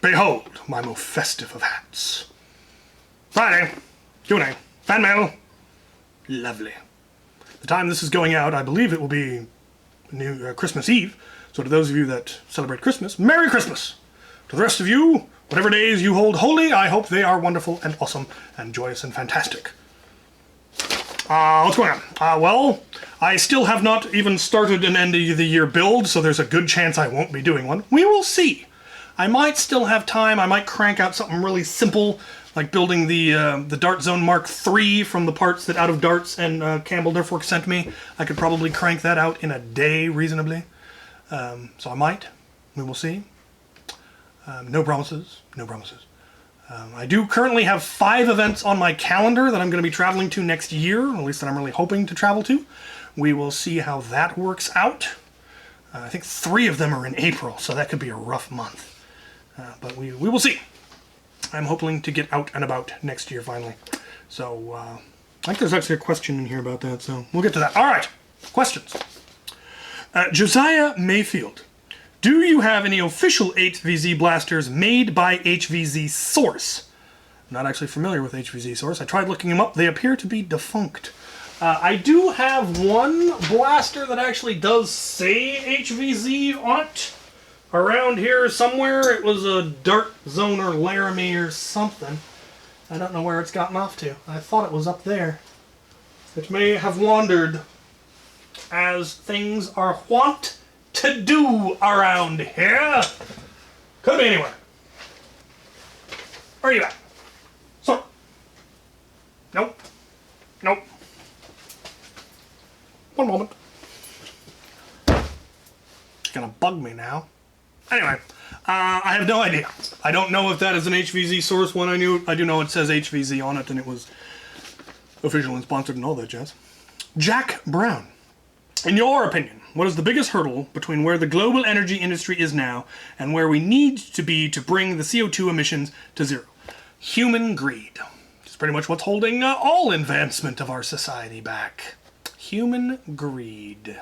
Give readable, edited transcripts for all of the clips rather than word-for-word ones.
Behold my most festive of hats. Friday, Q&A, Fanmail, lovely. The time this is going out, I believe it will be Christmas Eve. So to those of you that celebrate Christmas, Merry Christmas. To the rest of you, whatever days you hold holy, I hope they are wonderful and awesome and joyous and fantastic. What's going on? Well, I still have not even started an end of the year build, so there's a good chance I won't be doing one. We will see. I might still have time. I might crank out something really simple, like building the Dart Zone Mark III from the parts that Out of Darts and Campbell Nerfworks sent me. I could probably crank that out in a day reasonably. So I might. We will see. No promises. No promises. I do currently have 5 events on my calendar that I'm going to be traveling to next year, at least that I'm really hoping to travel to. We will see how that works out. I think 3 of them are in April, so that could be a rough month. But we will see. I'm hoping to get out and about next year finally. So I think there's actually a question in here about that, so we'll get to that. All right, questions. Josiah Mayfield. Do you have any official HVZ blasters made by HVZ Source? I'm not actually familiar with HVZ Source. I tried looking them up. They appear to be defunct. I do have one blaster that actually does say HVZ on it. Around here somewhere. It was a Dart Zone or Laramie or something. I don't know where it's gotten off to. I thought it was up there. It may have wandered, as things are wont to do around here. Could be anywhere. Where are you at? So. Nope. Nope. One moment. It's gonna bug me now. Anyway, I have no idea. I don't know if that is an HVZ Source one. I do know it says HVZ on it, and it was official and sponsored and all that jazz. Jack Brown. In your opinion, what is the biggest hurdle between where the global energy industry is now and where we need to be to bring the CO2 emissions to zero? Human greed. It's pretty much what's holding all advancement of our society back. Human greed.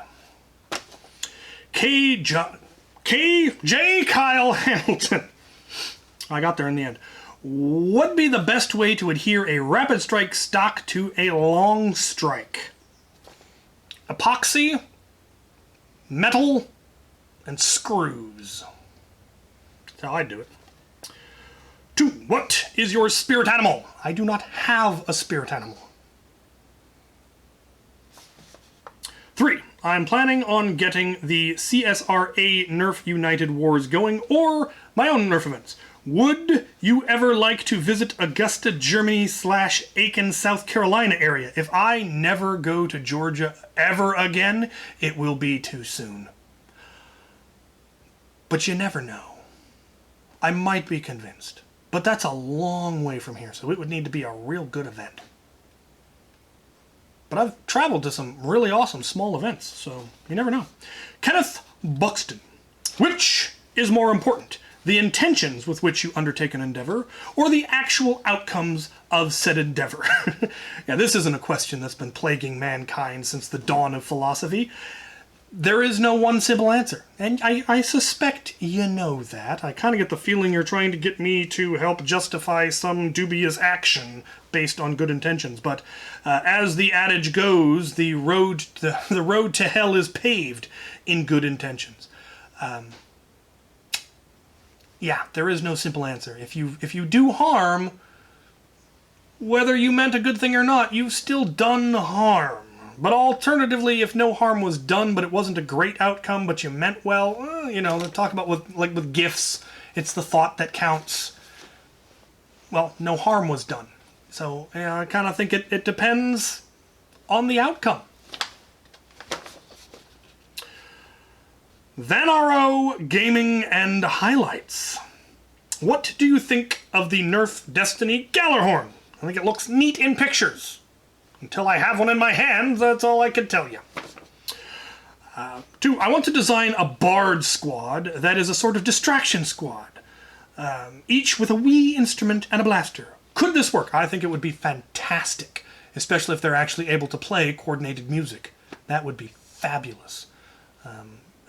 J. Kyle Hamilton. I got there in the end. What'd be the best way to adhere a rapid strike stock to a long strike? Epoxy, metal, and screws. That's how I do it. 2. What is your spirit animal? I do not have a spirit animal. 3. I'm planning on getting the CSRA Nerf United Wars going, or my own Nerf events. Would you ever like to visit Augusta, Germany / Aiken, South Carolina area? If I never go to Georgia ever again, it will be too soon. But you never know. I might be convinced. But that's a long way from here, so it would need to be a real good event. But I've traveled to some really awesome small events, so you never know. Kenneth Buxton. Which is more important? The intentions with which you undertake an endeavor, or the actual outcomes of said endeavor? Yeah, this isn't a question that's been plaguing mankind since the dawn of philosophy. There is no one simple answer, and I suspect you know that. I kind of get the feeling you're trying to get me to help justify some dubious action based on good intentions, but as the adage goes, the road to hell is paved in good intentions. Yeah, there is no simple answer. If you do harm, whether you meant a good thing or not, you've still done harm. But alternatively, if no harm was done, but it wasn't a great outcome, but you meant well, you know, talk about with gifts, it's the thought that counts. Well, no harm was done. So, yeah, I kind of think it depends on the outcome. Vanaro Gaming and Highlights. What do you think of the Nerf Destiny Gallarhorn? I think it looks neat in pictures. Until I have one in my hand, that's all I can tell you. 2, I want to design a Bard squad that is a sort of distraction squad. Each with a wee instrument and a blaster. Could this work? I think it would be fantastic, especially if they're actually able to play coordinated music. That would be fabulous.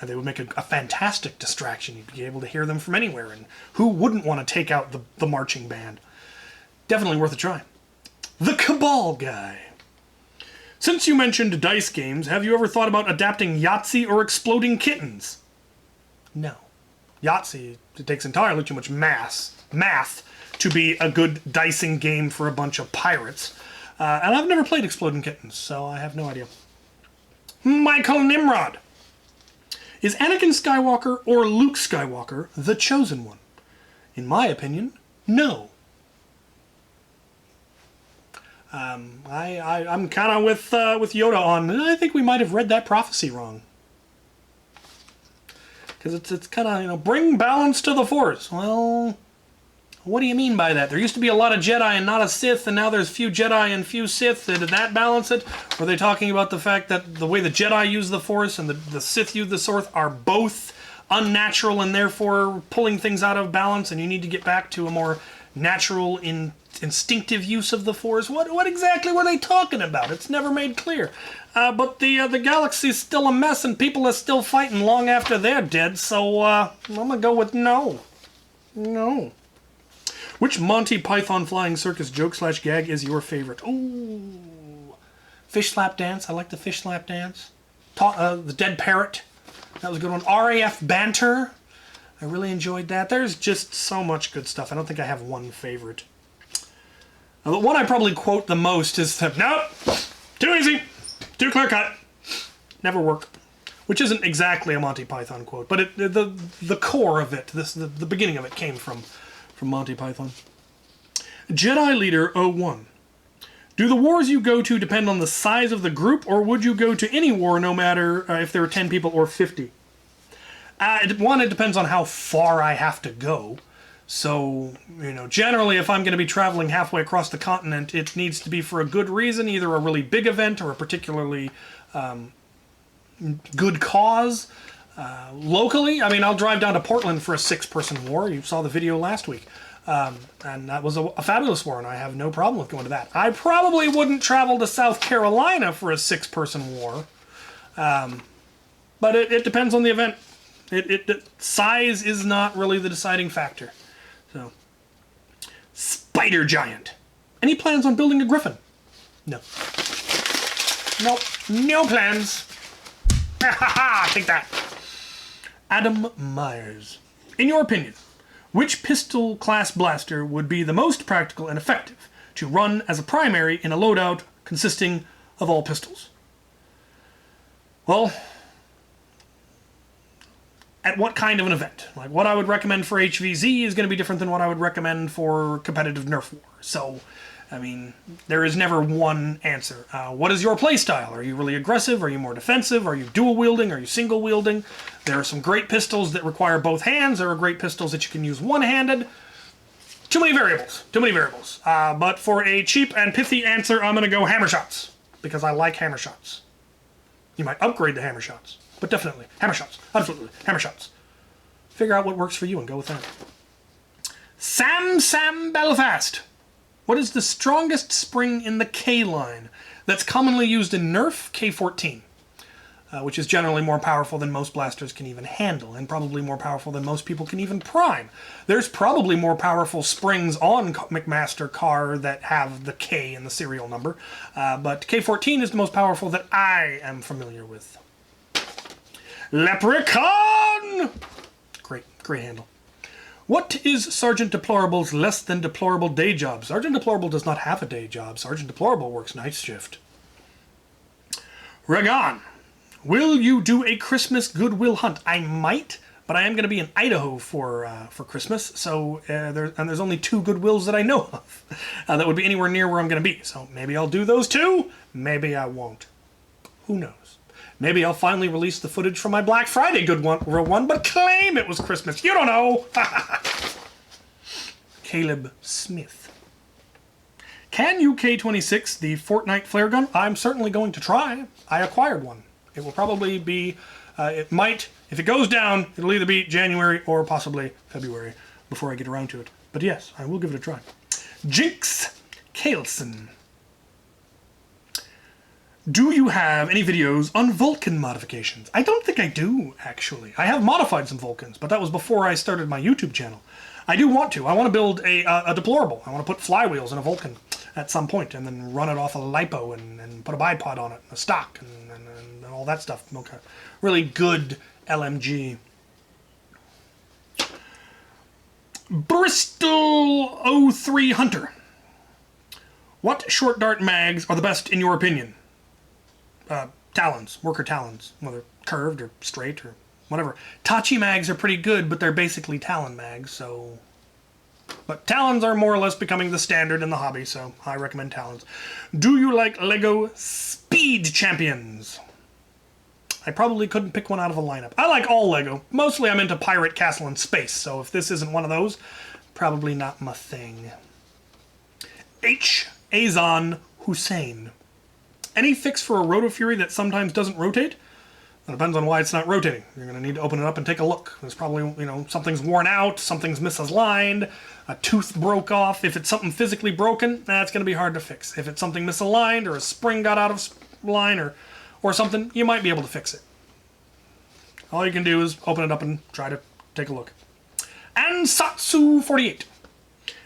And they would make a fantastic distraction. You'd be able to hear them from anywhere. And who wouldn't want to take out the marching band? Definitely worth a try. The Cabal Guy. Since you mentioned dice games, have you ever thought about adapting Yahtzee or Exploding Kittens? No. Yahtzee, it takes entirely too much math to be a good dicing game for a bunch of pirates. And I've never played Exploding Kittens, so I have no idea. Michael Nimrod. Is Anakin Skywalker or Luke Skywalker the chosen one? In my opinion, no. I'm kind of with Yoda on. I think we might have read that prophecy wrong. Because it's kind of, you know, bring balance to the Force. Well, what do you mean by that? There used to be a lot of Jedi and not a Sith, and now there's few Jedi and few Sith. Did that balance it? Were they talking about the fact that the way the Jedi use the Force and the Sith use the Force are both unnatural and therefore pulling things out of balance, and you need to get back to a more natural, instinctive use of the Force? What exactly were they talking about? It's never made clear. But the galaxy's still a mess, and people are still fighting long after they're dead, so I'm gonna go with no. No. Which Monty Python flying circus joke / gag is your favorite? Ooh. Fish slap dance. I like the fish slap dance. The dead parrot. That was a good one. RAF banter. I really enjoyed that. There's just so much good stuff. I don't think I have one favorite. The one I probably quote the most is, nope, too easy, too clear cut, never work. Which isn't exactly a Monty Python quote, but the core of it, the beginning of it came from Monty Python. Jedi Leader 01. Do the wars you go to depend on the size of the group, or would you go to any war no matter if there are 10 people or 50? It depends on how far I have to go. So, you know, generally if I'm going to be traveling halfway across the continent, it needs to be for a good reason, either a really big event or a particularly good cause. Locally, I mean, I'll drive down to Portland for a 6-person war. You saw the video last week. And that was a fabulous war, and I have no problem with going to that. I probably wouldn't travel to South Carolina for a 6-person war. But it depends on the event. Size is not really the deciding factor. So, Spider Giant. Any plans on building a griffin? No. Nope. No plans. Take that. Adam Myers. In your opinion, which pistol class blaster would be the most practical and effective to run as a primary in a loadout consisting of all pistols? Well, at what kind of an event? Like, what I would recommend for HVZ is going to be different than what I would recommend for competitive Nerf war. So, I mean, there is never one answer. What is your play style? Are you really aggressive? Are you more defensive? Are you dual wielding? Are you single wielding? There are some great pistols that require both hands. There are great pistols that you can use one-handed. Too many variables. Too many variables. But for a cheap and pithy answer, I'm going to go hammer shots, because I like hammer shots. You might upgrade the hammer shots, but definitely hammer shots. Absolutely, hammer shots. Figure out what works for you and go with that. Sam Belfast. What is the strongest spring in the K line that's commonly used in Nerf? K14, which is generally more powerful than most blasters can even handle, and probably more powerful than most people can even prime. There's probably more powerful springs on McMaster car that have the K in the serial number, but K14 is the most powerful that I am familiar with. Leprechaun! Great handle. What is Sergeant Deplorable's less than deplorable day job? Sergeant Deplorable does not have a day job. Sergeant Deplorable works night shift. Regan. Will you do a Christmas Goodwill hunt? I might, but I am going to be in Idaho for Christmas, so there's only 2 Goodwills that I know of that would be anywhere near where I'm going to be. So maybe I'll do those 2. Maybe I won't. Who knows? Maybe I'll finally release the footage from my Black Friday one, but claim it was Christmas. You don't know. Caleb Smith. Can you K26 the Fortnite flare gun? I'm certainly going to try. I acquired one. It will probably be, it might, if it goes down, it'll either be January or possibly February before I get around to it. But yes, I will give it a try. Jinx Kaleson. Do you have any videos on Vulcan modifications? I don't think I do, actually. I have modified some Vulcans, but that was before I started my YouTube channel. I do want to. I want to build a deplorable. I want to put flywheels in a Vulcan at some point and then run it off a lipo and put a bipod on it, a stock, and all that stuff. Okay. Really good LMG. Bristol 03 Hunter. What short dart mags are the best in your opinion? Talons, worker talons, whether curved or straight or whatever. Tachi mags are pretty good, but they're basically talon mags, so... But talons are more or less becoming the standard in the hobby, so I recommend talons. Do you like Lego Speed Champions? I probably couldn't pick one out of a lineup. I like all Lego. Mostly I'm into Pirate, Castle, and Space, so if this isn't one of those, probably not my thing. H. Azan Hussein. Any fix for a Rotofury that sometimes doesn't rotate? It depends on why it's not rotating. You're going to need to open it up and take a look. There's probably, you know, something's worn out, something's misaligned, a tooth broke off. If it's something physically broken, that's going to be hard to fix. If it's something misaligned or a spring got out of line or something, you might be able to fix it. All you can do is open it up and try to take a look. Ansatsu48.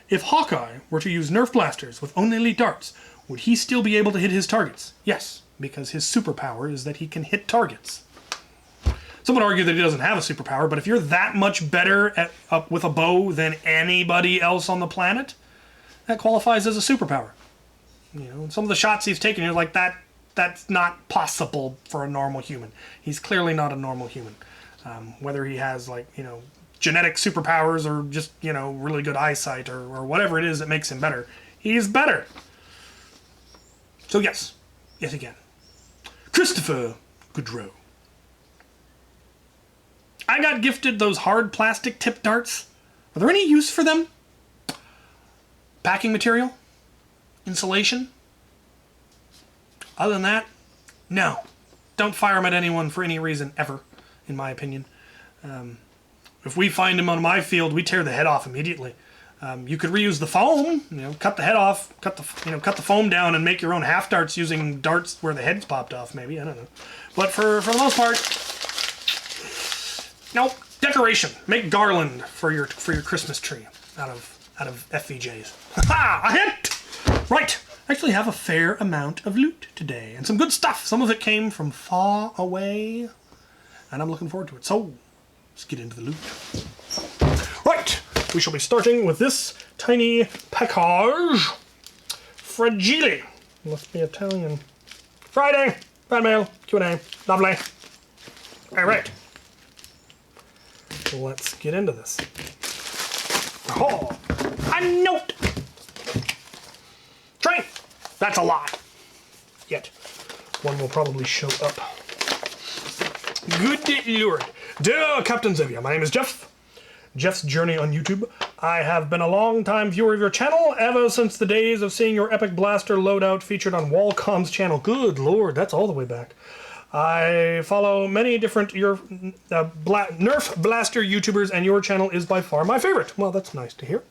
If Hawkeye were to use Nerf blasters with only elite darts, would he still be able to hit his targets? Yes, because his superpower is that he can hit targets. Some would argue that he doesn't have a superpower, but if you're that much better with a bow than anybody else on the planet, that qualifies as a superpower. You know, some of the shots he's taken, you're like, that's not possible for a normal human. He's clearly not a normal human. Whether he has, like, you know, genetic superpowers or just, you know, really good eyesight or whatever it is that makes him better, he's better. So yes, yet again. Christopher Goodrow. I got gifted those hard plastic tip darts. Are there any use for them? Packing material? Insulation? Other than that, no. Don't fire them at anyone for any reason ever, in my opinion. If we find him on my field, we tear the head off immediately. You could reuse the foam, you know, cut the head off, cut the foam down and make your own half darts using darts where the head's popped off, maybe, I don't know. But for the most part, nope. Decoration. Make garland for your Christmas tree out of FVJs. Ha! A hint! Right. I actually have a fair amount of loot today and some good stuff. Some of it came from far away and I'm looking forward to it. So, let's get into the loot. Right. We shall be starting with this tiny package. Fragile. Must be Italian. Friday. Fanmail. Q&A. Lovely. Alright. Let's get into this. Oh, a note! Train! That's a lot. Yet. One will probably show up. Good Lord. Dear Captain Xavier, my name is Jeff. Jeff's Journey on YouTube. I have been a long-time viewer of your channel, ever since the days of seeing your epic blaster loadout featured on Wallcom's channel. Good Lord, that's all the way back. I follow many different Nerf blaster YouTubers, and your channel is by far my favorite. Well, that's nice to hear.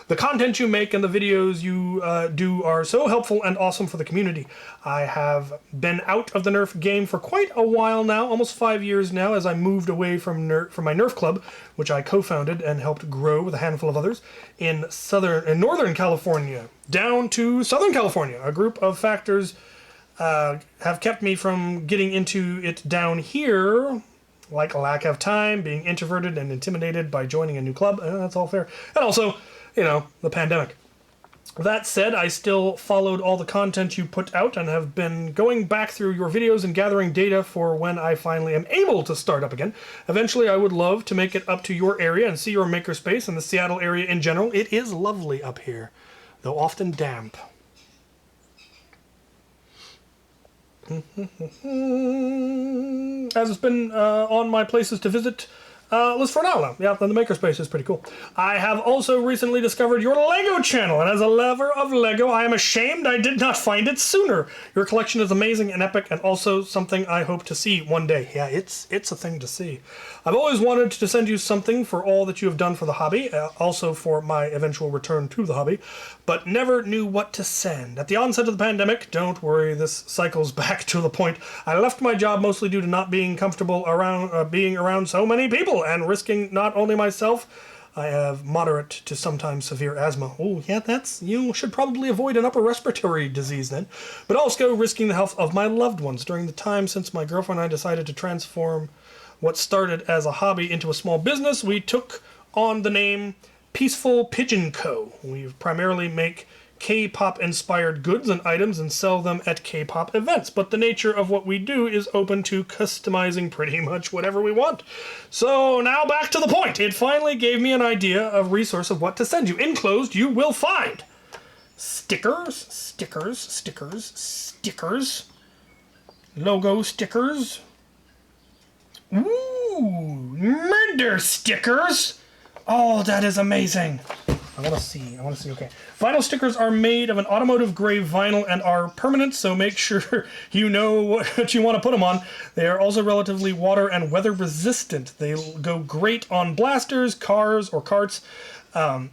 The content you make and the videos you do are so helpful and awesome for the community. I have been out of the Nerf game for quite a while now, almost 5 years now, as I moved away from my Nerf club, which I co-founded and helped grow with a handful of others in Northern California, down to Southern California. A group of factors have kept me from getting into it down here, like a lack of time, being introverted and intimidated by joining a new club. That's all fair. And also, you know, the pandemic. That said, I still followed all the content you put out and have been going back through your videos and gathering data for when I finally am able to start up again. Eventually, I would love to make it up to your area and see your makerspace and the Seattle area in general. It is lovely up here, though often damp. As it's been on my places to visit list for now. Yeah, the makerspace is pretty cool. I have also recently discovered your Lego channel, and as a lover of Lego, I am ashamed I did not find it sooner. Your collection is amazing and epic, and also something I hope to see one day. Yeah, it's a thing to see. I've always wanted to send you something for all that you have done for the hobby, also for my eventual return to the hobby. but never knew what to send. At the onset of the pandemic, don't worry, this cycles back to the point, I left my job mostly due to not being comfortable around being around so many people and risking not only myself. I have moderate to sometimes severe asthma. Oh, yeah, you should probably avoid an upper respiratory disease then. But also risking the health of my loved ones. During the time since my girlfriend and I decided to transform what started as a hobby into a small business, we took on the name Peaceful Pigeon Co. We primarily make K-pop inspired goods and items and sell them at K-pop events, but the nature of what we do is open to customizing pretty much whatever we want. So now back to the point. It finally gave me an idea, a resource of what to send you. Enclosed you will find stickers, logo stickers, ooh, murder stickers. Oh, that is amazing. I want to see, okay. Vinyl stickers are made of an automotive grade vinyl and are permanent, so make sure you know what you want to put them on. They are also relatively water and weather resistant. They'll go great on blasters, cars or carts,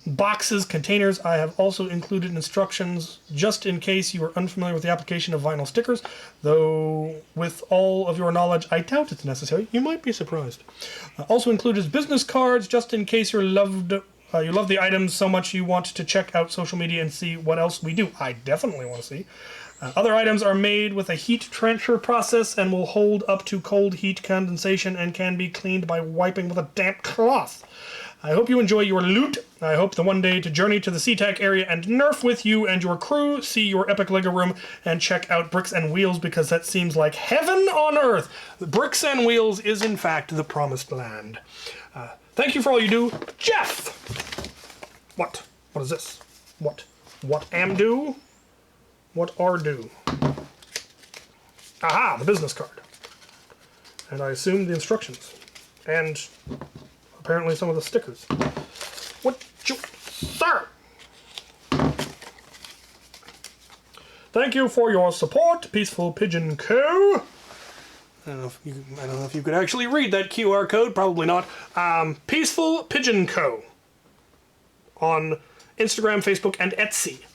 boxes, containers. I have also included instructions just in case you are unfamiliar with the application of vinyl stickers, though with all of your knowledge, I doubt it's necessary. You might be surprised. Also included business cards just in case you love the items so much you want to check out social media and see what else we do. I definitely want to see. Other items are made with a heat transfer process and will hold up to cold heat condensation and can be cleaned by wiping with a damp cloth. I hope you enjoy your loot. I hope the one day to journey to the SeaTac area and Nerf with you and your crew, see your epic Lego room, and check out Bricks and Wheels because that seems like heaven on earth. Bricks and Wheels is in fact the promised land. Thank you for all you do, Jeff. What? What is this? What? What am do? What are do? Aha, the business card. And I assume the instructions. And apparently some of the stickers. What you... Sir! Thank you for your support, Peaceful Pigeon Co. I don't know if you could actually read that QR code. Probably not. Peaceful Pigeon Co. on Instagram, Facebook, and Etsy.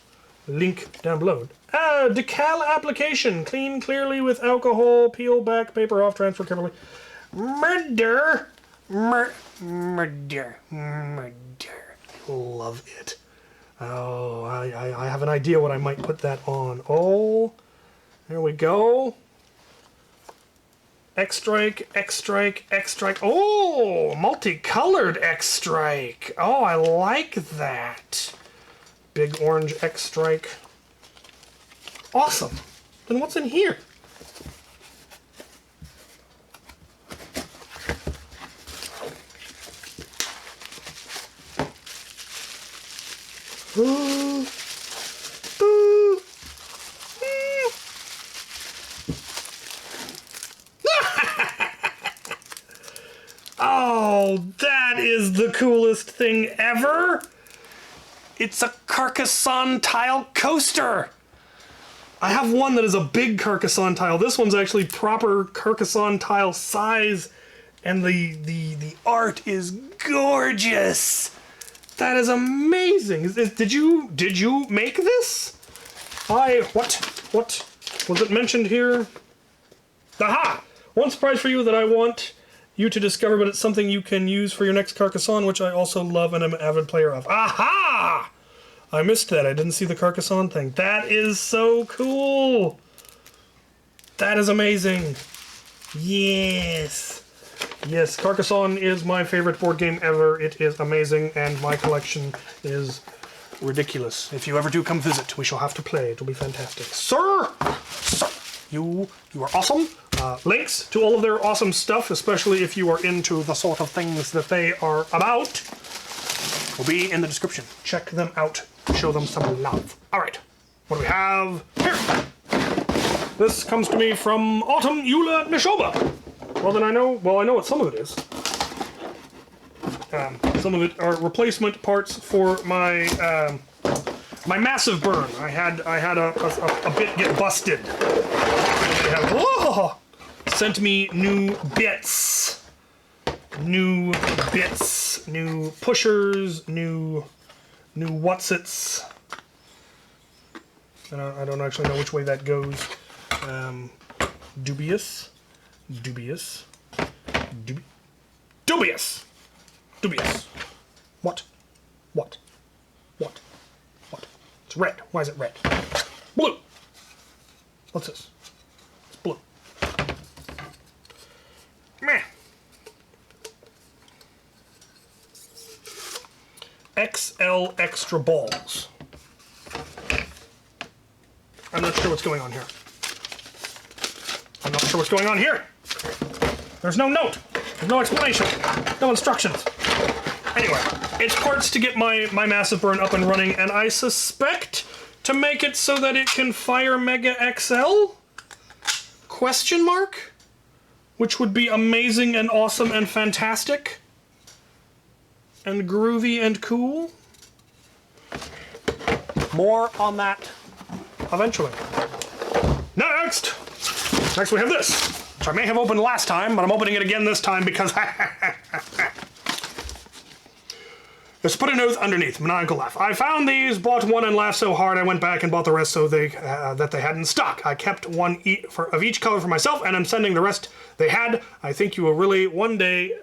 Link down below. Decal application. Clean clearly with alcohol. Peel back paper off. Transfer carefully. Murder. Murder. Love it. Oh, I have an idea what I might put that on. Oh, there we go. X-Strike, X-Strike, X-Strike. Oh, multicolored X-Strike. Oh, I like that. Big orange X-Strike. Awesome. Then what's in here? Oh, that is the coolest thing ever! It's a Carcassonne tile coaster! I have one that is a big Carcassonne tile. This one's actually proper Carcassonne tile size, and the art is gorgeous! That is amazing! Did you make this? What was it mentioned here? Aha! One surprise for you that I want you to discover, but it's something you can use for your next Carcassonne, which I also love and am an avid player of. Aha! I missed that. I didn't see the Carcassonne thing. That is so cool! That is amazing. Yes. Yes, Carcassonne is my favorite board game ever. It is amazing, and my collection is ridiculous. If you ever do come visit, we shall have to play. It'll be fantastic. Sir! Sir! You are awesome. Links to all of their awesome stuff, especially if you are into the sort of things that they are about, will be in the description. Check them out. Show them some love. Alright, what do we have here? This comes to me from Autumn Eula Nishoba. Well, then I know what some of it is. Some of it are replacement parts for my my massive burn. I had a bit get busted. They have, sent me new bits, new pushers, new whatsits. I don't actually know which way that goes. Dubious. Dubious. Dubious! Dubious. What? What? What? What? It's red. Why is it red? Blue! What's this? It's blue. Meh. XL extra balls. I'm not sure what's going on here. I'm not sure what's going on here. There's no note. There's no explanation. No instructions. Anyway, it's parts to get my massive burn up and running, and I suspect to make it so that it can fire Mega XL? Question mark? Which would be amazing and awesome and fantastic. And groovy and cool. More on that eventually. Next! Next we have this, which I may have opened last time, but I'm opening it again this time because Let's put a note underneath, maniacal laugh. I found these, bought one, and laughed so hard I went back and bought the rest so that they had in stock. I kept one of each color for myself, and I'm sending the rest they had. I think you will really, one day,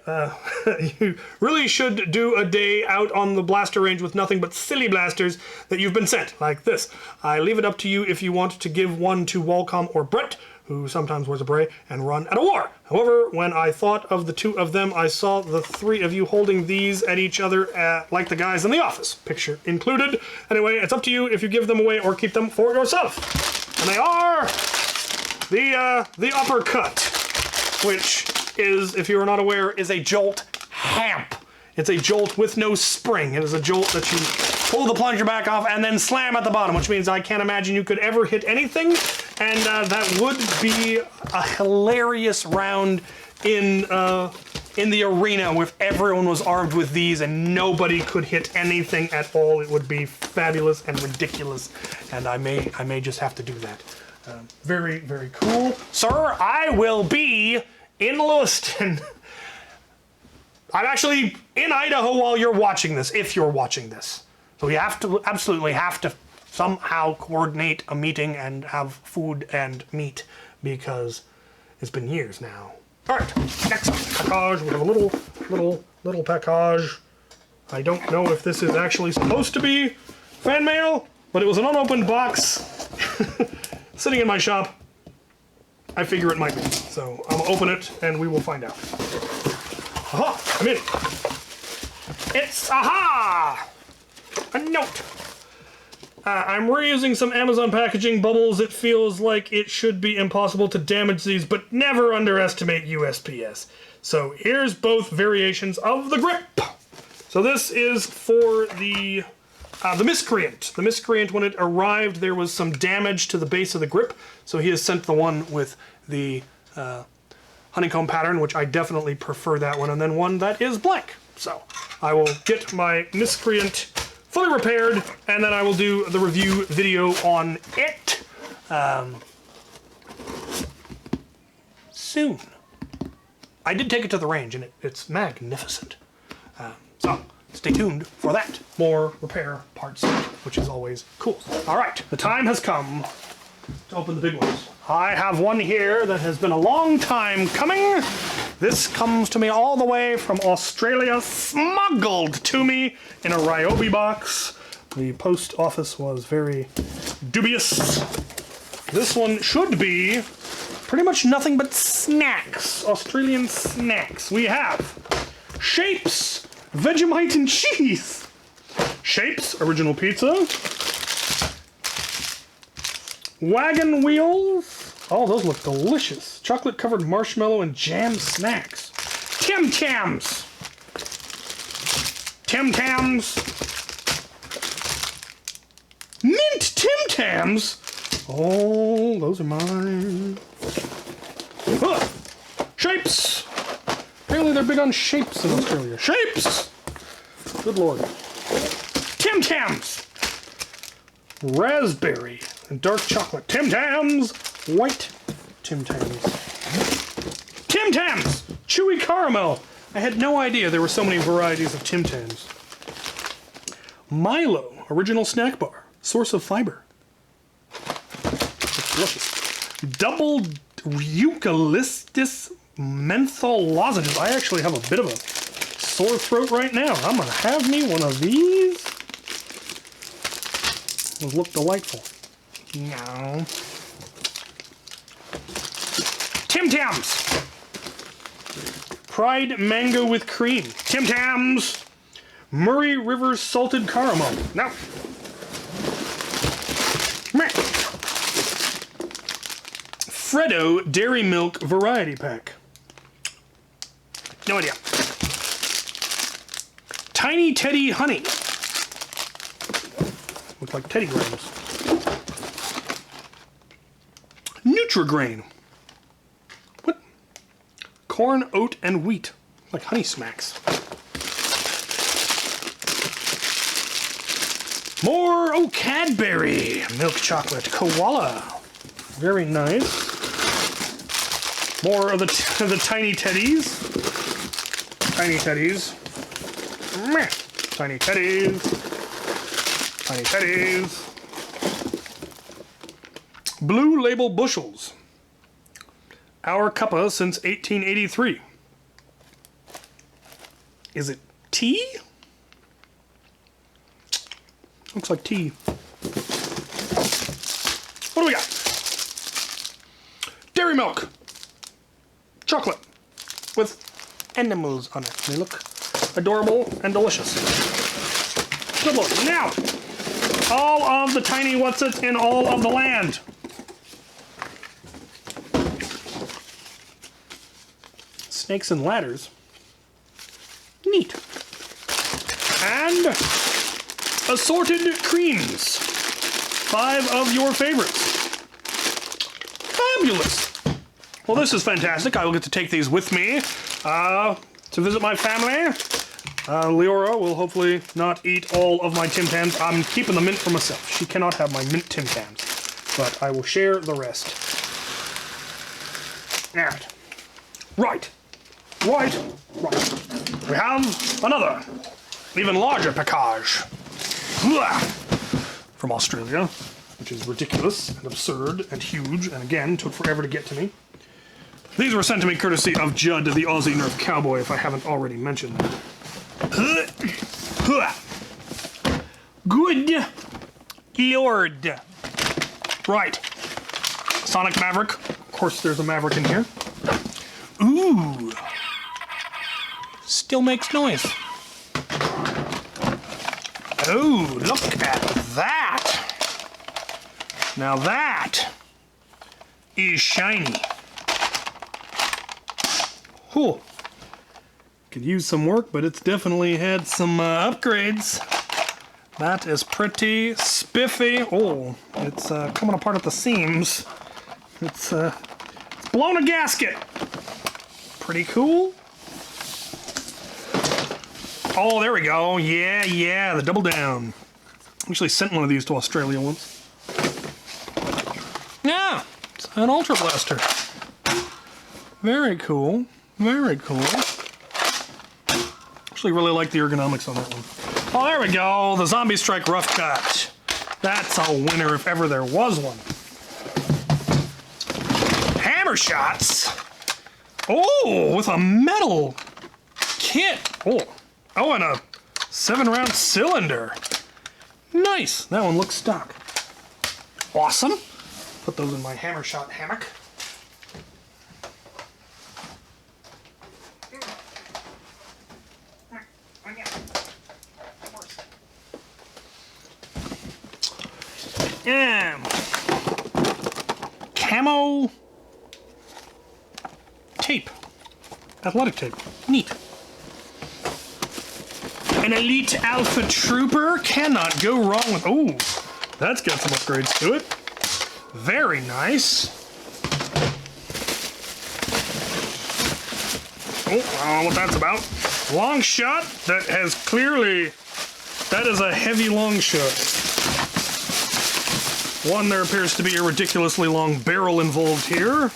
you really should do a day out on the blaster range with nothing but silly blasters that you've been sent, like this. I leave it up to you if you want to give one to Walcom or Brett, who sometimes wears a beret, and run at a war. However, when I thought of the two of them, I saw the three of you holding these at each other like the guys in the office. Picture included. Anyway, it's up to you if you give them away or keep them for yourself. And they are the uppercut, which is, if you are not aware, is a jolt hamp. It's a jolt with no spring. It is a jolt that you pull the plunger back off and then slam at the bottom, which means I can't imagine you could ever hit anything. And that would be a hilarious round in the arena if everyone was armed with these and nobody could hit anything at all. It would be fabulous and ridiculous, and I may just have to do that. Very, very cool. Sir, I will be in Lewiston. I'm actually in Idaho while you're watching this, if you're watching this. So you absolutely have to somehow coordinate a meeting and have food and meat, because it's been years now. All right, next package. We have a little package. I don't know if this is actually supposed to be fan mail, but it was an unopened box sitting in my shop. I figure it might be, so I'll open it and we will find out. Aha! I'm in. It's aha! A note. I'm reusing some Amazon packaging bubbles. It feels like it should be impossible to damage these, but never underestimate USPS. So here's both variations of the grip. So this is for the Miscreant. The Miscreant, when it arrived, there was some damage to the base of the grip, so he has sent the one with the honeycomb pattern, which I definitely prefer that one, and then one that is blank. So I will get my Miscreant fully repaired, and then I will do the review video on it soon. I did take it to the range, and it's magnificent. So stay tuned for that. More repair parts, which is always cool. All right, the time has come to open the big ones. I have one here that has been a long time coming. This comes to me all the way from Australia, smuggled to me in a Ryobi box. The post office was very dubious. This one should be pretty much nothing but snacks, Australian snacks. We have Shapes, Vegemite and cheese. Shapes, original pizza. Wagon wheels. Oh, those look delicious. Chocolate covered marshmallow and jam snacks. Tim Tams. Tim Tams. Mint Tim Tams. Oh, those are mine. Huh. Shapes. Apparently they're big on shapes in Australia. Shapes. Good lord. Tim Tams. Raspberry and dark chocolate. Tim Tams. White Tim Tams. Tim Tams! Chewy caramel! I had no idea there were so many varieties of Tim Tams. Milo, original snack bar, source of fiber. delicious. Double eucalyptus menthol lozenges. I actually have a bit of a sore throat right now. I'm gonna have me one of these. Those look delightful. No. Tim Tams. Pride mango with cream. Tim Tams. Murray River salted caramel. No. Meh. Freddo Dairy Milk Variety Pack. No idea. Tiny Teddy Honey. Look like Teddy Grahams. Nutrigrain. What? Corn, oat, and wheat. Like Honey Smacks. More, oh, Cadbury. Milk chocolate. Koala. Very nice. More of the Tiny Teddies. Tiny Teddies. Meh. Tiny Teddies. Tiny Teddies. Blue Label bushels. Our cuppa since 1883. Is it tea? Looks like tea. What do we got? Dairy milk. Chocolate. With animals on it. They look adorable and delicious. Good look. Now, all of the tiny what's-its in all of the land. Snakes and ladders. Neat. And assorted creams. 5 of your favorites. Fabulous. Well, this is fantastic. I will get to take these with me to visit my family. Leora will hopefully not eat all of my Tim Tams. I'm keeping the mint for myself. She cannot have my mint Tim Tams, but I will share the rest. Alright. Right. We have another, even larger package from Australia, which is ridiculous and absurd and huge, and again, took forever to get to me. These were sent to me courtesy of Judd, the Aussie Nerf Cowboy, if I haven't already mentioned that. Good Lord. Right. Sonic Maverick. Of course, there's a Maverick in here. Ooh. Still makes noise. Oh, look at that. Now that is shiny. Whew. Could use some work, but it's definitely had some upgrades. That is pretty spiffy. Oh, it's coming apart at the seams. It's blown a gasket. Pretty cool. Oh, there we go. Yeah, the double down. Actually sent one of these to Australia once. Yeah, it's an Ultra Blaster. Very cool. Very cool. Actually really like the ergonomics on that one. Oh, there we go. The Zombie Strike Rough Cut. That's a winner if ever there was one. Hammer Shots. Oh, with a metal kit. Oh, and a 7-round cylinder. Nice. That one looks stock. Awesome. Put those in my Hammer Shot hammock. Yeah. Camo tape. Athletic tape. Neat. An Elite Alpha Trooper. Cannot go wrong with... Oh, that's got some upgrades to it. Very nice. Oh, I don't know what that's about. Long shot that has clearly... That is a heavy long shot. One, there appears to be a ridiculously long barrel involved here.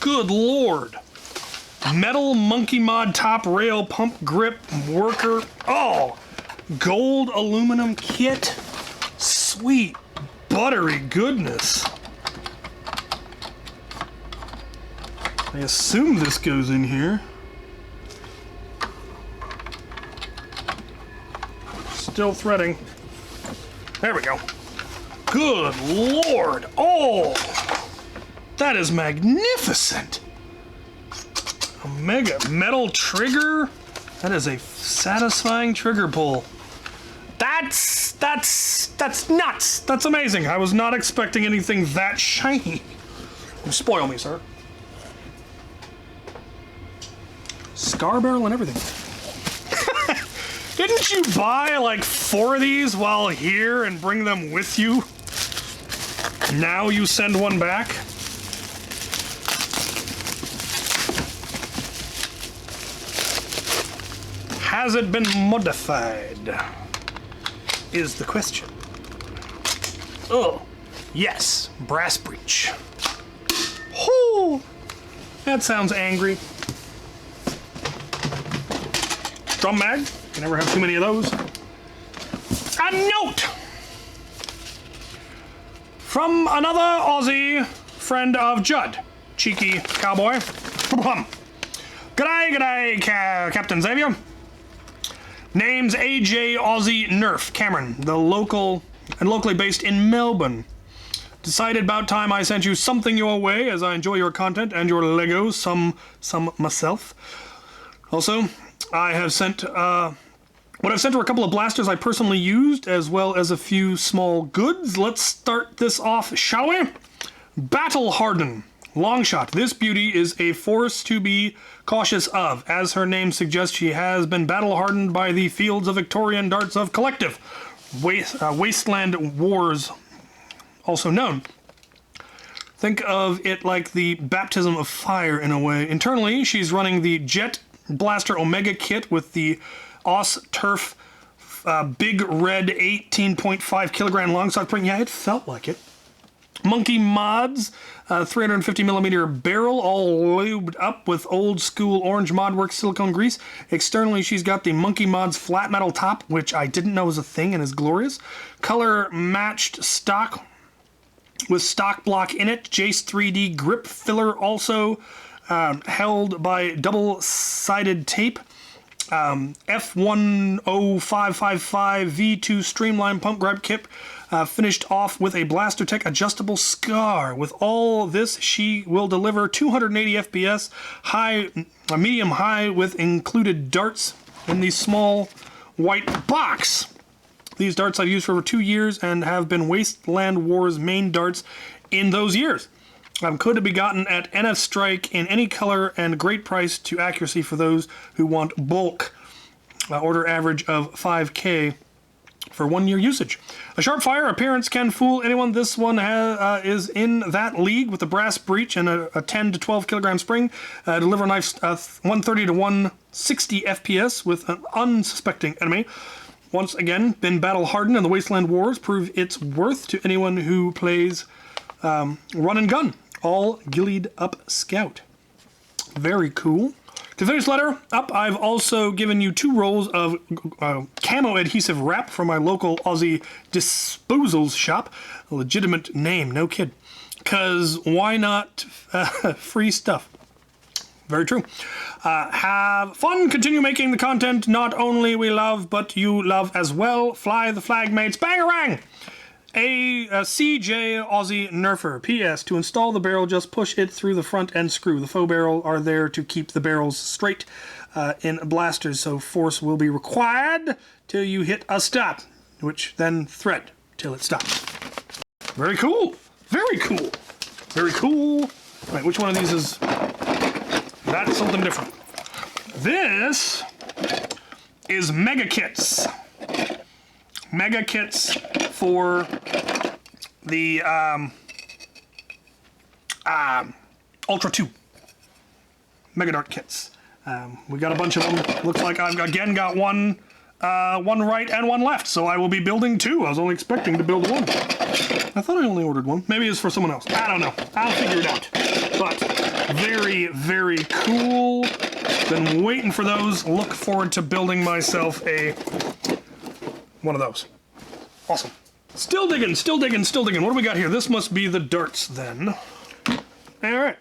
Good Lord. Metal monkey mod top rail pump grip worker. Oh, gold aluminum kit. Sweet, buttery goodness. I assume this goes in here. Still threading. There we go. Good Lord. Oh, that is magnificent. A mega metal trigger. That is a satisfying trigger pull. That's nuts. That's amazing. I was not expecting anything that shiny. You spoil me, sir. Scar barrel and everything. Didn't you buy like 4 of these while here and bring them with you? Now you send one back? Has it been modified? Is the question. Oh, yes, brass breech. Whoo! That sounds angry. Drum mag. You never have too many of those. A note from another Aussie friend of Judd, cheeky cowboy. G'day, Captain Xavier. Name's AJ Aussie Nerf Cameron, the locally based in Melbourne. Decided about time I sent you something your way, as I enjoy your content and your Legos, some myself. Also, I have sent what I've sent are a couple of blasters I personally used, as well as a few small goods. Let's start this off, shall we? Battle Harden. Long shot. This beauty is a force to be cautious of. As her name suggests, she has been battle hardened by the fields of Victorian darts of collective wasteland wars, also known. Think of it like the baptism of fire in a way. Internally, she's running the Jet Blaster Omega kit with the Aus Turf Big Red 18.5 kilogram longsword spring. Yeah, it felt like it. Monkey Mods 350mm barrel, all lubed up with old school orange modwork silicone grease. Externally, she's got the Monkey Mods flat metal top, which I didn't know was a thing and is glorious. Color matched stock with stock block in it. Jace 3D grip filler, also held by double-sided tape. F10555 V2 Streamline Pump Grab Kit, finished off with a Blaster Tech adjustable scar. With all this, she will deliver 280 FPS, medium high with included darts in the small white box. These darts I've used for over 2 years and have been Wasteland Wars main darts in those years. Could be gotten at NF Strike in any color and great price to accuracy for those who want bulk. Order average of 5K for 1 year usage. A sharp fire appearance can fool anyone. This one is in that league with a brass breech and a 10 to 12 kilogram spring. Deliver knife 130 to 160 FPS with an unsuspecting enemy. Once again, been battle hardened in the Wasteland Wars. Prove its worth to anyone who plays run and gun. All gillied up scout. Very cool. To finish letter up, I've also given you 2 rolls of camo adhesive wrap from my local Aussie disposals shop. A legitimate name, no kid. Cause why not free stuff? Very true. Have fun. Continue making the content not only we love, but you love as well. Fly the flag, mates. Bangarang! A CJ Aussie Nerfer. P.S. To install the barrel, just push it through the front end screw. The faux barrel are there to keep the barrels straight in blasters, so force will be required till you hit a stop, which then thread till it stops. Very cool. Very cool. Very cool. All right, which one of these is... That's something different. This is Mega Kits. Mega Kits for the Ultra 2 Mega Dart kits. We got a bunch of them. Looks like I've again got one right and one left, so I will be building 2. I was only expecting to build 1. I thought I only ordered 1. Maybe it's for someone else. I don't know. I'll figure it out. But very, very cool. Been waiting for those. Look forward to building myself a one of those. Awesome. Still digging, still digging, still digging. What do we got here? This must be the darts then. Alright.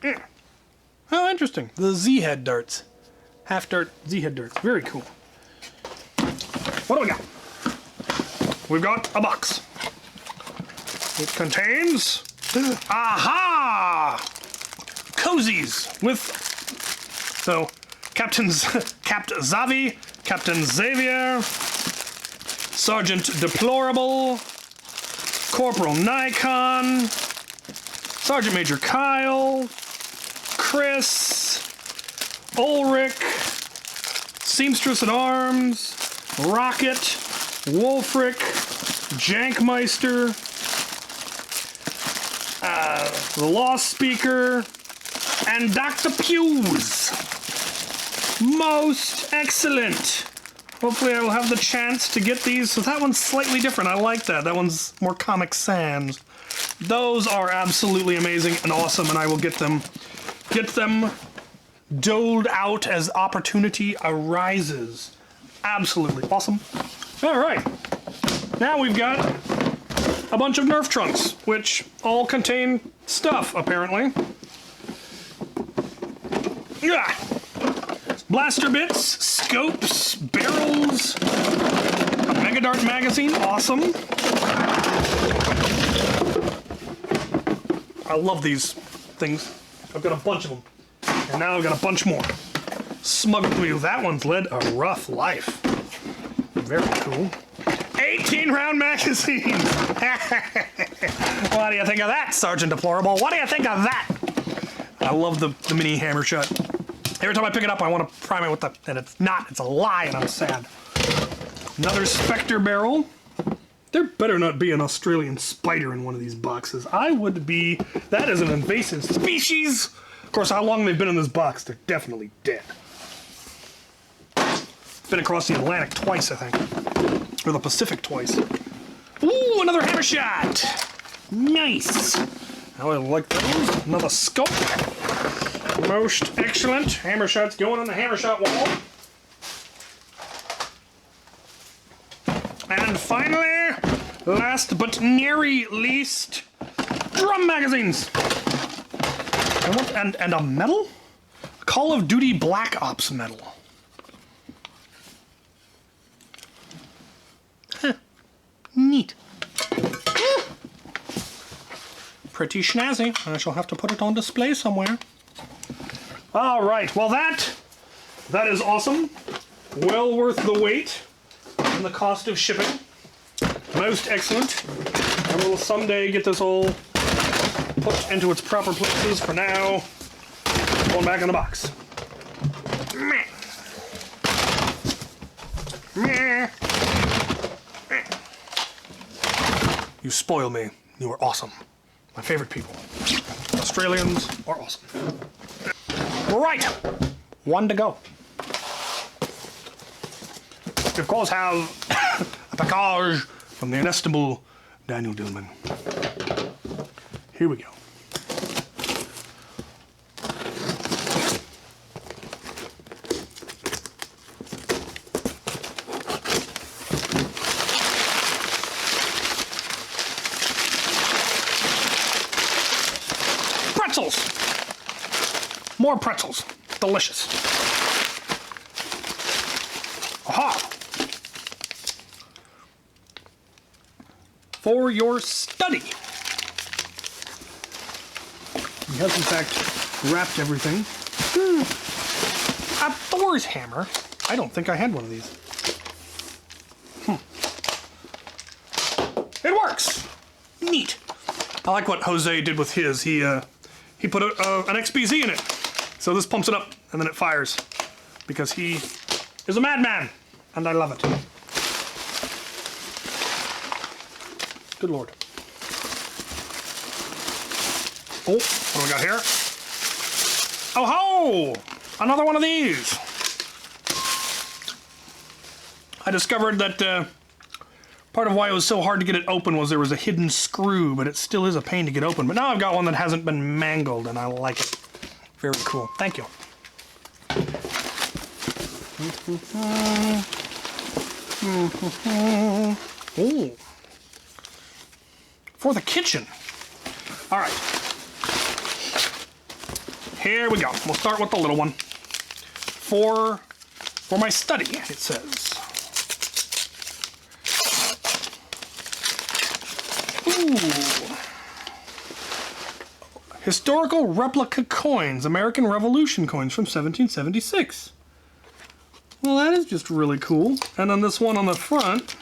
Yeah. Oh, interesting. The Z-head darts. Half dart, Z-head darts. Very cool. What do we got? We've got a box. It contains... Aha! Cozies with... So, Captain.Xavier, Captain Xavier, Sergeant Deplorable, Corporal Nikon, Sergeant Major Kyle, Chris, Ulrich, Seamstress at Arms, Rocket, Wolfric, Jankmeister, the Lost Speaker, and Dr. Pews. Most excellent. Hopefully I will have the chance to get these. So that one's slightly different. I like that. That one's more Comic Sans. Those are absolutely amazing and awesome, and I will get them doled out as opportunity arises. Absolutely awesome. All right. Now we've got a bunch of Nerf trunks, which all contain stuff, apparently. Yeah. Blaster bits, scopes, barrels, a Mega Dart magazine, awesome. I love these things. I've got a bunch of them. And now I've got a bunch more. Smuggled to me. That one's led a rough life. Very cool. 18-round magazine! What do you think of that, Sergeant Deplorable? What do you think of that? I love the mini hammer shot. Every time I pick it up, I want to prime it with the... And it's not. It's a lie, and I'm sad. Another Spectre barrel. There better not be an Australian spider in one of these boxes. I would be... That is an invasive species! Of course, how long they've been in this box, they're definitely dead. Been across the Atlantic twice, I think. Or the Pacific twice. Ooh, another hammer shot! Nice! I like those. Another scope. Most excellent. Hammer shots going on the hammer shot wall. And finally, last but nearly least, drum magazines. And a medal? Call of Duty Black Ops medal. Huh. Neat. Pretty snazzy. I shall have to put it on display somewhere. All right, well that is awesome. Well worth the wait and the cost of shipping. Most excellent. I will someday get this all put into its proper places. For now, going back in the box. Meh. Meh. You spoil me. You are awesome. My favorite people. Australians are awesome. Right, one to go. We of course have a package from the inestimable Daniel Dillman. Here we go. Pretzels! More pretzels. Delicious. Aha! For your study. He has, in fact, wrapped everything. A Thor's hammer. I don't think I had one of these. It works! Neat. I like what Jose did with his. He put an XBZ in it. So this pumps it up, and then it fires. Because he is a madman, and I love it. Good lord. Oh, what do we got here? Oh ho! Another one of these! I discovered that part of why it was so hard to get it open was there was a hidden screw, but it still is a pain to get open. But now I've got one that hasn't been mangled, and I like it. Very cool. Thank you. Ooh. For the kitchen. All right. Here we go. We'll start with the little one. For my study, it says. Ooh. Historical replica coins, American Revolution coins from 1776. Well, that is just really cool. And then this one on the front,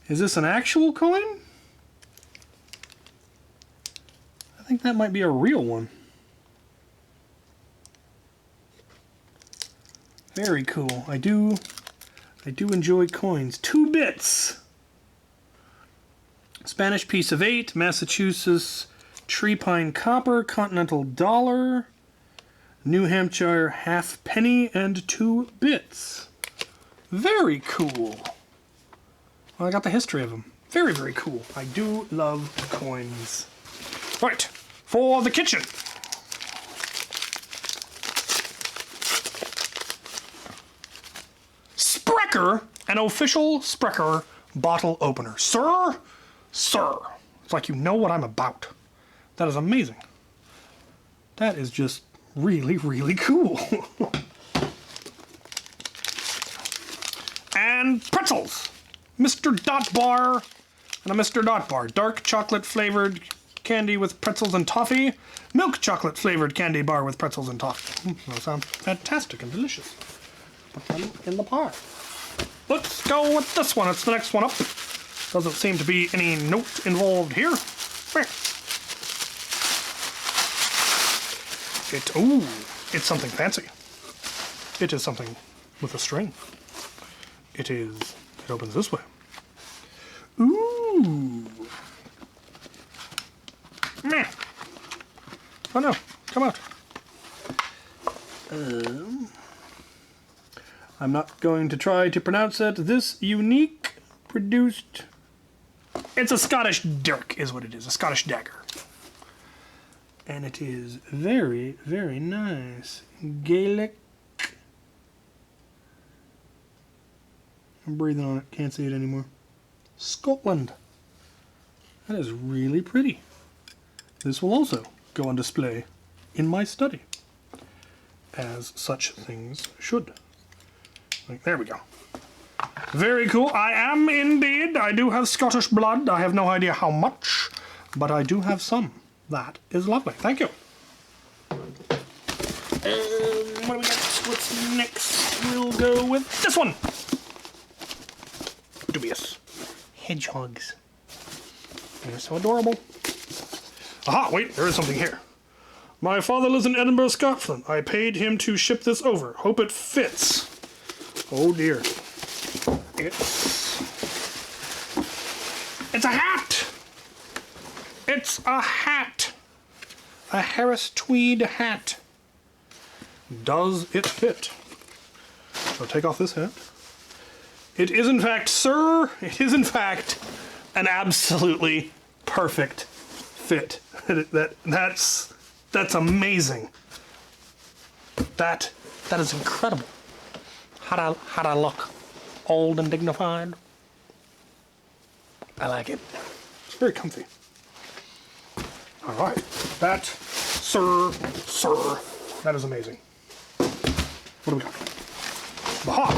is this an actual coin? I think that might be a real one. Very cool. I do enjoy coins. 2 bits. Spanish piece of 8, Massachusetts tree pine copper, continental dollar, New Hampshire halfpenny, and 2 bits. Very cool. Well, I got the history of them. Very, very cool. I do love coins. Right, for the kitchen. Sprecher, an official Sprecher bottle opener. Sir, it's like you know what I'm about. That is amazing. That is just really, really cool. And pretzels. Mr. Dot Bar and a Mr. Dot Bar. Dark chocolate flavored candy with pretzels and toffee. Milk chocolate flavored candy bar with pretzels and toffee. Those sound fantastic and delicious. Put them in the bar. Let's go with this one. It's the next one up. Doesn't seem to be any note involved here. It's something fancy. It is something with a string. It opens this way. Ooh. Meh. Oh no, come out. I'm not going to try to pronounce it. This unique produced... It's a Scottish dirk is what it is, a Scottish dagger. And it is very, very nice. Gaelic. I'm breathing on it, can't see it anymore. Scotland. That is really pretty. This will also go on display in my study, as such things should. Like, there we go. Very cool. I am indeed. I do have Scottish blood. I have no idea how much, but I do have some. That is lovely. Thank you. What do we got? What's next? We'll go with this one. Dubious. Hedgehogs. They're so adorable. Aha, wait, there is something here. My father lives in Edinburgh, Scotland. I paid him to ship this over. Hope it fits. Oh dear. It's a hat! It's a hat! A Harris tweed hat. Does it fit? So take off this hat. It is in fact, sir, it is in fact an absolutely perfect fit. That's amazing. That is incredible. How'd I look? Old and dignified. I like it. It's very comfy. All right, that, sir, that is amazing. What do we got? Aha!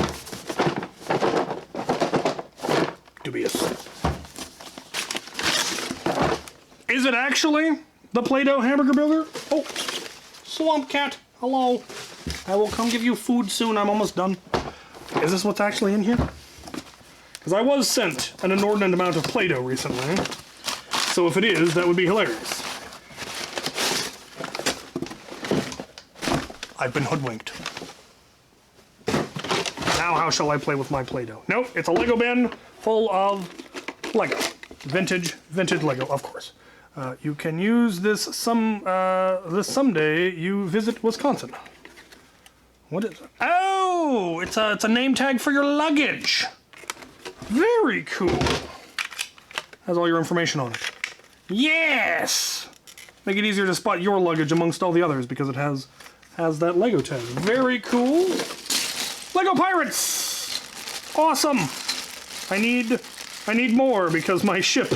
Dubious. Is it actually the Play-Doh hamburger builder? Oh, Swamp Cat, hello. I will come give you food soon, I'm almost done. Is this what's actually in here? Because I was sent an inordinate amount of Play-Doh recently. So if it is, that would be hilarious. I've been hoodwinked. Now how shall I play with my Play-Doh? Nope, it's a Lego bin full of Lego. Vintage Lego, of course. You can use this someday you visit Wisconsin. What is it? Oh, it's a name tag for your luggage. Very cool. Has all your information on it. Yes! Make it easier to spot your luggage amongst all the others because it has that Lego tag. Very cool. Lego Pirates! Awesome! I need more because my ship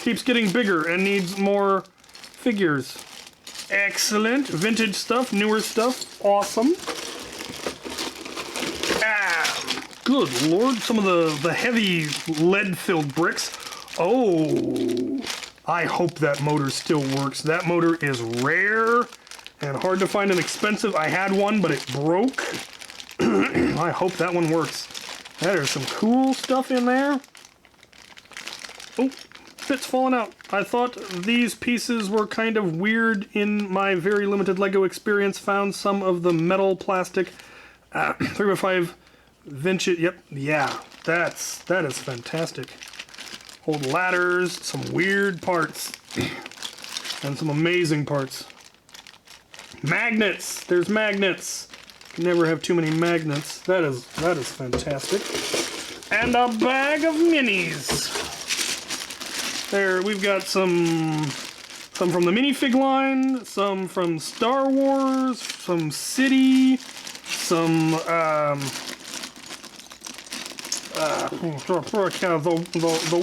keeps getting bigger and needs more figures. Excellent. Vintage stuff, newer stuff. Awesome. Ah, good lord. Some of the heavy lead-filled bricks. Oh, I hope that motor still works. That motor is rare and hard to find and expensive. I had one, but it broke. I hope that one works. There's some cool stuff in there. Oh, bit's falling out. I thought these pieces were kind of weird in my very limited Lego experience. Found some of the metal plastic 3x5 vintage. Yep, yeah, that is fantastic. Old ladders, some weird parts, and some amazing parts. Magnets. There's magnets. Can never have too many magnets. That is fantastic. And a bag of minis. There, we've got some from the minifig line, some from Star Wars, some City, some the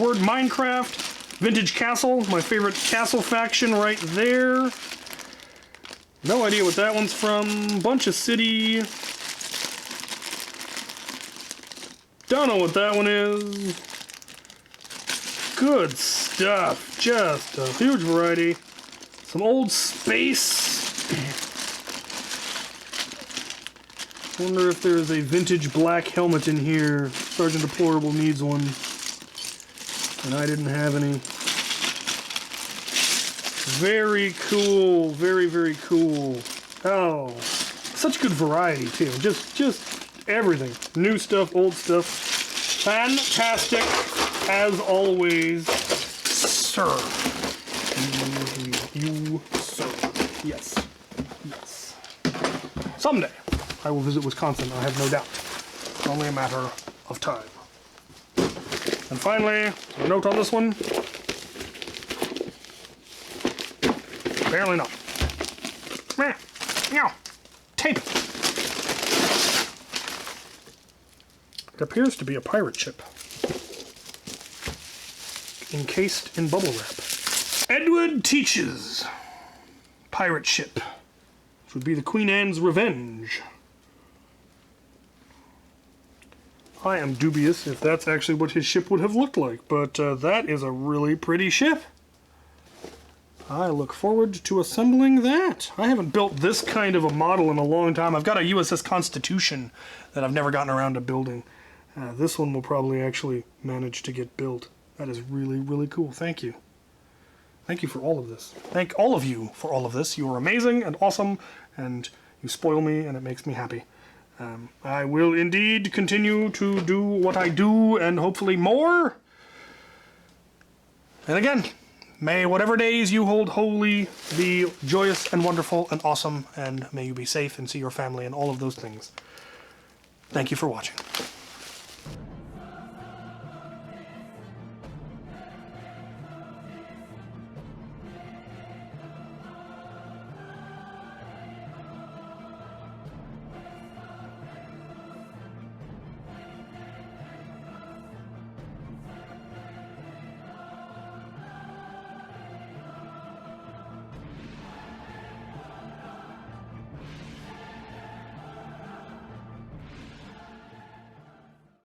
word Minecraft, Vintage Castle, my favorite castle faction right there. No idea what that one's from. Bunch of City. Don't know what that one is. Good stuff. Just a huge variety. Some old space. Wonder if there's a vintage black helmet in here. Sergeant Deplorable needs one. And I didn't have any. Very cool. Very, very cool. Oh, such good variety too. Just everything. New stuff, old stuff. Fantastic. As always, sir. You, sir. Yes. Yes. Someday, I will visit Wisconsin, I have no doubt. It's only a matter of time. And finally, a note on this one. Apparently not. Meow. Tape. It appears to be a pirate ship. Encased in bubble wrap. Edward Teach's pirate ship, which would be the Queen Anne's Revenge. I am dubious if that's actually what his ship would have looked like, but that is a really pretty ship. I look forward to assembling that. I haven't built this kind of a model in a long time. I've got a USS Constitution that I've never gotten around to building. This one will probably actually manage to get built. That is really, really cool. Thank you. Thank you for all of this. Thank all of you for all of this. You are amazing and awesome, and you spoil me, and it makes me happy. I will indeed continue to do what I do, and hopefully more. And again, may whatever days you hold holy be joyous and wonderful and awesome, and may you be safe and see your family and all of those things. Thank you for watching.